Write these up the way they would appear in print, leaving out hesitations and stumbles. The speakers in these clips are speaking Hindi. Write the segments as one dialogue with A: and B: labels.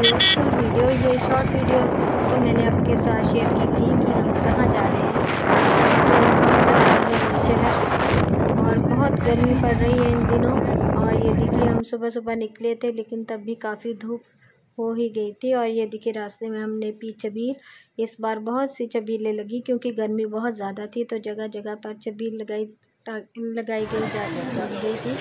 A: वीडियो ये शॉर्ट वीडियो तो मैंने आपके साथ शेयर की थी कि हम कहाँ जा रहे हैं। तो शहर और बहुत गर्मी पड़ रही है इन दिनों। और ये देखिए हम सुबह सुबह निकले थे लेकिन तब भी काफ़ी धूप हो ही गई थी। और ये देखिए रास्ते में हमने पी छबील, इस बार बहुत सी छबीलें लगी क्योंकि गर्मी बहुत ज़्यादा थी, तो जगह जगह पर छबील लगाई गई थी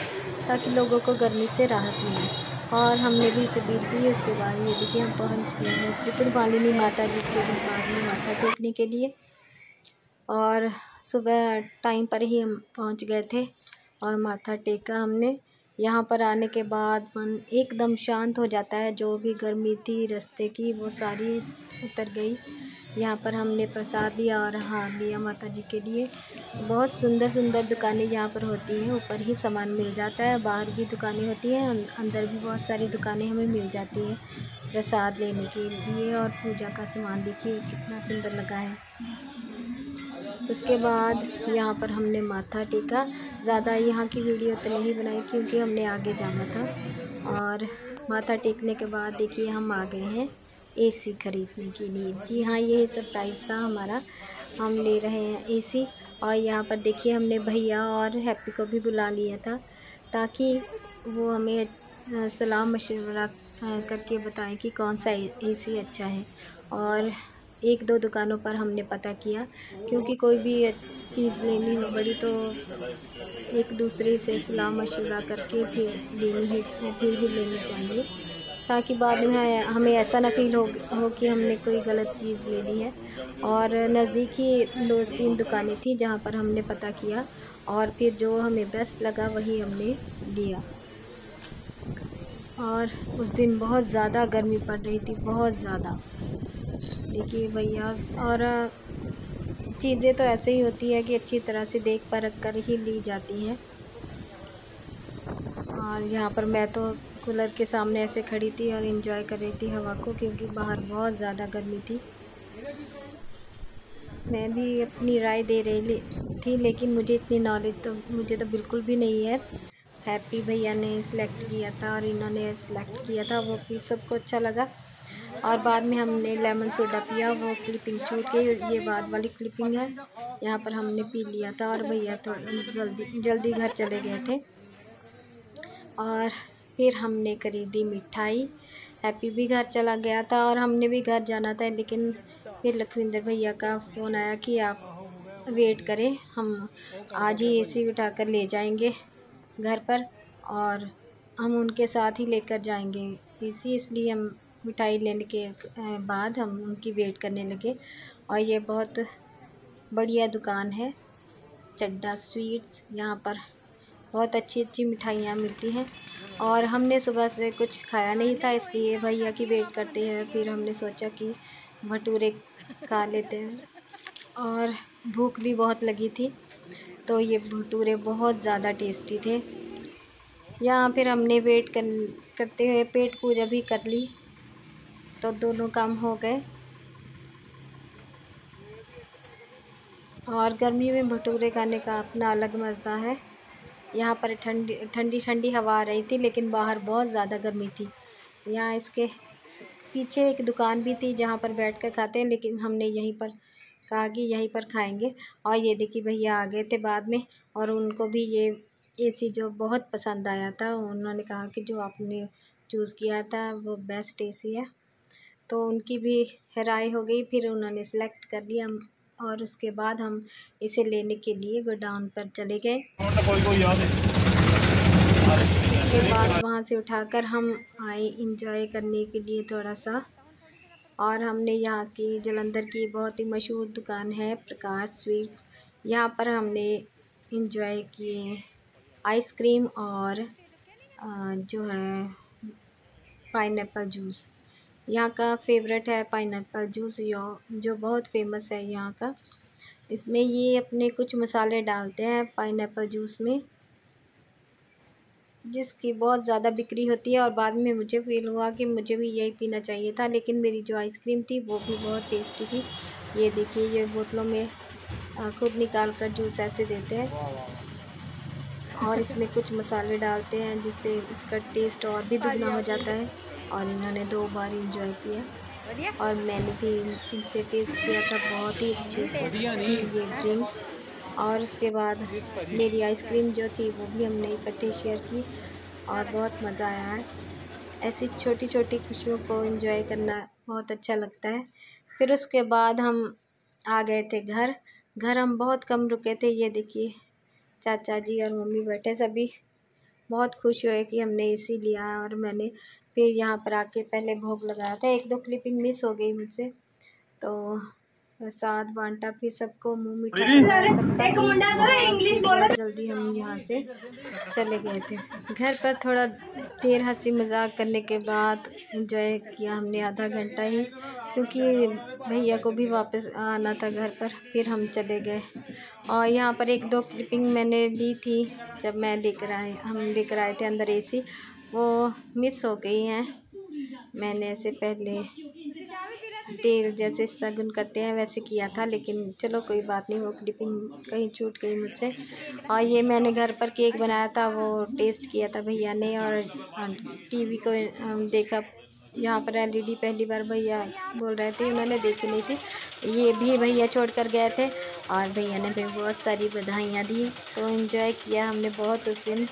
A: ताकि लोगों को गर्मी से राहत मिले। और हमने भी छबील पी। उसके बाद ये देखिए हम पहुंच गए हैं त्रिपुरमालिनी माता जी के दरबार में माथा टेकने के लिए। और सुबह टाइम पर ही हम पहुंच गए थे और माथा टेका हमने। यहाँ पर आने के बाद मन एकदम शांत हो जाता है, जो भी गर्मी थी रास्ते की वो सारी उतर गई। यहाँ पर हमने प्रसाद लिया और हार लिया माता जी के लिए। बहुत सुंदर सुंदर दुकानें यहाँ पर होती हैं, ऊपर ही सामान मिल जाता है, बाहर भी दुकानें होती हैं, अंदर भी बहुत सारी दुकानें हमें मिल जाती हैं प्रसाद लेने के लिए। और पूजा का सामान देखिए कितना सुंदर लगा है। उसके बाद यहाँ पर हमने माथा टेका। ज़्यादा यहाँ की वीडियो तो नहीं बनाई क्योंकि हमने आगे जाना था। और माथा टेकने के बाद देखिए हम आ गए हैं एसी ख़रीदने के लिए। जी हाँ, यही सरप्राइज़ था हमारा, हम ले रहे हैं एसी। और यहाँ पर देखिए हमने भैया और हैप्पी को भी बुला लिया था ताकि वो हमें सलाह मशवरा करके बताएं कि कौन सा एसी अच्छा है। और एक दो दुकानों पर हमने पता किया क्योंकि कोई भी चीज़ लेनी हो बड़ी तो एक दूसरे से सलाह मशवरा करके फिर ही लेनी चाहिए, ताकि बाद में हमें ऐसा ना फील हो कि हमने कोई गलत चीज़ ले ली है। और नज़दीक ही 2-3 दुकानें थी जहाँ पर हमने पता किया और फिर जो हमें बेस्ट लगा वही हमने लिया। और उस दिन बहुत ज़्यादा गर्मी पड़ रही थी, बहुत ज़्यादा। देखिए भैया, और चीज़ें तो ऐसे ही होती है कि अच्छी तरह से देख परख कर ही ली जाती हैं। और यहाँ पर मैं तो कूलर के सामने ऐसे खड़ी थी और एंजॉय कर रही थी हवा को, क्योंकि बाहर बहुत ज़्यादा गर्मी थी। मैं भी अपनी राय दे रही थी लेकिन मुझे इतनी नॉलेज तो मुझे तो बिल्कुल भी नहीं है। हैप्पी भैया ने सिलेक्ट किया था और इन्होंने सिलेक्ट किया था, वो भी सबको अच्छा लगा। और बाद में हमने लेमन सोडा पिया, वो क्लिपिंग छूट गई, ये बाद वाली क्लिपिंग है। यहाँ पर हमने पी लिया था और भैया तो जल्दी घर चले गए थे। और फिर हमने खरीदी मिठाई। हैप्पी भी घर चला गया था और हमने भी घर जाना था, लेकिन फिर लखविंदर भैया का फ़ोन आया कि आप वेट करें, हम आज ही एसी उठाकर ले जाएंगे घर पर और हम उनके साथ ही लेकर जाएंगे एसी। इसलिए हम मिठाई लेने के बाद हम उनकी वेट करने लगे। और ये बहुत बढ़िया दुकान है चड्डा स्वीट्स, यहाँ पर बहुत अच्छी अच्छी मिठाइयाँ मिलती हैं। और हमने सुबह से कुछ खाया नहीं था, इसलिए भैया की वेट करते हैं फिर हमने सोचा कि भटूरे खा लेते हैं। और भूख भी बहुत लगी थी, तो ये भटूरे बहुत ज़्यादा टेस्टी थे। यहाँ फिर हमने वेट करते हुए पेट पूजा भी कर ली, तो दोनों काम हो गए। और गर्मी में भटूरे खाने का अपना अलग मज़ा है। यहाँ पर ठंडी हवा आ रही थी, लेकिन बाहर बहुत ज़्यादा गर्मी थी। यहाँ इसके पीछे एक दुकान भी थी जहाँ पर बैठकर खाते हैं, लेकिन हमने यहीं पर कहा कि यहीं पर खाएंगे। और ये देखिए भैया आ गए थे बाद में, और उनको भी ये एसी जो बहुत पसंद आया था। उन्होंने कहा कि जो आपने चूज़ किया था वो बेस्ट एसी है, तो उनकी भी राय हो गई, फिर उन्होंने सेलेक्ट कर लिया। और उसके बाद हम इसे लेने के लिए गोडाउन पर चले गए। उसके बाद वहाँ से उठाकर हम आए इंजॉय करने के लिए थोड़ा सा। और हमने यहाँ की जालंधर की बहुत ही मशहूर दुकान है प्रकाश स्वीट्स, यहाँ पर हमने इंजॉय किए आइसक्रीम और जो है पाइनएप्पल जूस। यहाँ का फेवरेट है पाइनएप्पल जूस, जो बहुत फेमस है यहाँ का। इसमें ये अपने कुछ मसाले डालते हैं पाइनएप्पल जूस में, जिसकी बहुत ज़्यादा बिक्री होती है। और बाद में मुझे फील हुआ कि मुझे भी यही पीना चाहिए था, लेकिन मेरी जो आइसक्रीम थी वो भी बहुत टेस्टी थी। ये देखिए, ये बोतलों में खुद निकाल कर जूस ऐसे देते हैं और इसमें कुछ मसाले डालते हैं जिससे इसका टेस्ट और भी दुगना हो जाता है। और इन्होंने 2 बार एंजॉय किया और मैंने भी इनसे टेस्ट किया था, बहुत ही अच्छी ये ड्रिंक। और उसके बाद मेरी आइसक्रीम जो थी वो भी हमने इकट्ठे शेयर की और बहुत मज़ा आया है। ऐसी छोटी छोटी खुशियों को एंजॉय करना बहुत अच्छा लगता है। फिर उसके बाद हम आ गए थे घर हम बहुत कम रुके थे। ये देखिए चाचा जी और मम्मी बैठे, सभी बहुत खुश हुए कि हमने एसी लिया है। और मैंने फिर यहाँ पर आके पहले भोग लगाया था। 1-2 क्लिपिंग मिस हो गई मुझसे, तो प्रसाद बांटा, फिर सबको मुँह मीठा कराया सबका। जल्दी हम यहाँ से चले गए थे। घर पर थोड़ा देर हंसी मजाक करने के बाद एंजॉय किया हमने आधा घंटा ही, क्योंकि भैया को भी वापस आना था घर पर। फिर हम चले गए और यहाँ पर 1-2 क्लिपिंग मैंने ली थी जब मैं हम लेकर आए थे अंदर एसी, वो मिस हो गई हैं। मैंने ऐसे पहले तेल जैसे शगुन करते हैं वैसे किया था, लेकिन चलो कोई बात नहीं, वो क्लिपिंग कहीं छूट गई मुझसे। और ये मैंने घर पर केक बनाया था, वो टेस्ट किया था भैया ने। और टीवी को देखा, यहाँ पर एलईडी पहली बार भैया बोल रहे थे, उन्होंने देखी नहीं थी। ये भी भैया छोड़ कर गए थे और भैया ने भी बहुत सारी बधाइयाँ दी, तो एंजॉय किया हमने बहुत उस दिन।